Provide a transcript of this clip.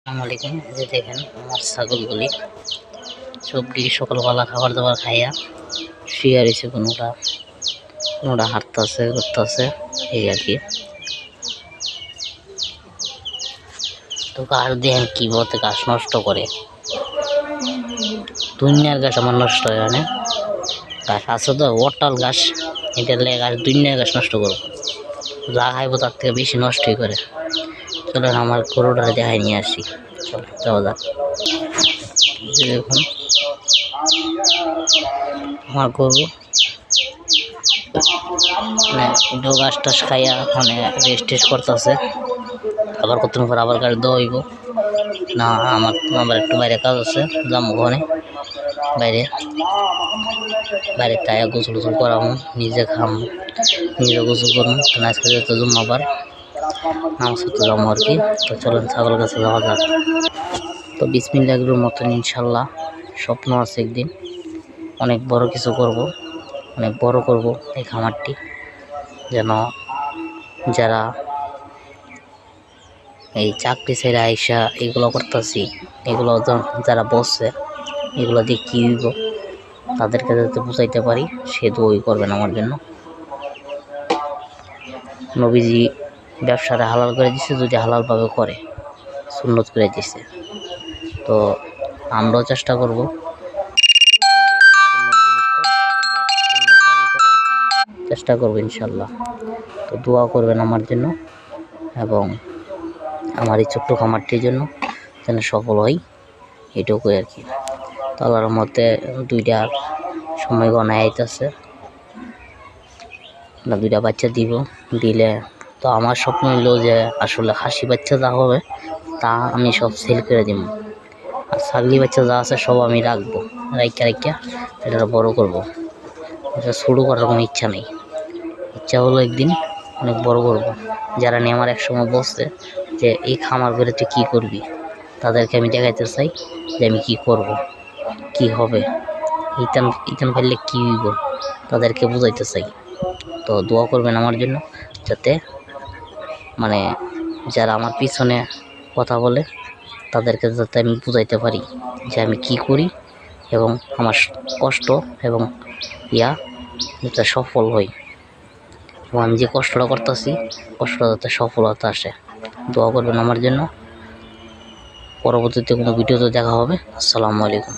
আসসালামু আলাইকুম। এই যে দেখেন আমার ছাগলগুলি সবটি সকালবেলা খাবার দাবার খাইয়া শুয়ে রয়েছে। কোনোটা হাঁটতেছে ঘুরতেছে, এই আর কি। তো গাছ দেখেন কি বলতে গাছ নষ্ট করে, দুনিয়ার গাছ আমার নষ্ট হয়। মানে গাছ আছে তো ওটাল গাছ, এটা লেগে গাছ দুনিয়ার গাছ নষ্ট করবো, যা খাইবো তার থেকে বেশি নষ্টই করে। চলেন আমার গরুটা দেখাই নিয়ে আসি। চলো যাওয়া যাক। দেখুন আমার গরু গাছ টাছ খাইয়া রেস্ট করতেছে। আবার কতক্ষণ পর আবার গাছ দেওয়া হইব না। আমার একটু বাইরে কাজ আছে, যাবো ওখানে বাইরে তাই গোসল গোসল করাবো, নিজে খামো, নিজে গোসল করবো। আজকে যেহেতু আবার নামাজ পড়তে যাবো আর কি। তো চলেন ছাগলের কাছে যাওয়া যাক। তো বিসমিল্লাহির মতন ইনশাল্লাহ স্বপ্ন আছে একদিন অনেক বড় কিছু করব, অনেক বড় করব এই খামারটি, যেন যারা এই চাকরি ছেড়ে আইসা এগুলো করতেছি, এগুলো যারা বসছে এগুলো দিয়ে কী হইব তাদেরকে যাতে বুঝাইতে পারি, সে দোয়াই করবেন আমার জন্য। নবীজি ব্যবসাটা হালাল করে দিছে, যদি হালালভাবে করে সুন্নত করে দিছে। তো আমরাও চেষ্টা করব ইনশাল্লাহ। তো দোয়া করবেন আমার জন্য এবং আমার এই ছোট্ট খামারটির জন্য যেন সফল হয়, এটুকুই আর কি। তো আল্লাহর মধ্যে দুইটা সময় গণায় আইতেছে, দুইটা বাচ্চা দিলে তো আমার স্বপ্ন হইলো যে আসলে হাসি বাচ্চা যা হবে তা আমি সব সেল করে দিব, আর ছাগলি বাচ্চা যা আছে সব আমি রাখবো, রাইখা এটা বড় করবো। এটা শুরু করার কোনো ইচ্ছা নেই, ইচ্ছা হলো একদিন অনেক বড় করবো। যারা নিয়ে আমার একসময় বসছে যে এই খামার করে তুই কী করবি, তাদেরকে আমি দেখাইতে চাই যে আমি কী করব, কি হবে, ইতান ফেললে কী হইব, তাদেরকে বুঝাইতে চাই। তো দোয়া করবেন আমার জন্য, যাতে যারা আমার পিছনে কথা বলে তাদেরকে যাতে আমি বুঝাইতে পারি যে আমি কি করি এবং আমার কষ্ট এবং যাতে সফল হই, এবং আমি যে কষ্টটা করতেছি কষ্টটা যাতে সফলতা আসে। দোয়া করবেন আমার জন্য। পরবর্তীতে কোনো ভিডিওতে দেখা হবে। আসসালামু আলাইকুম।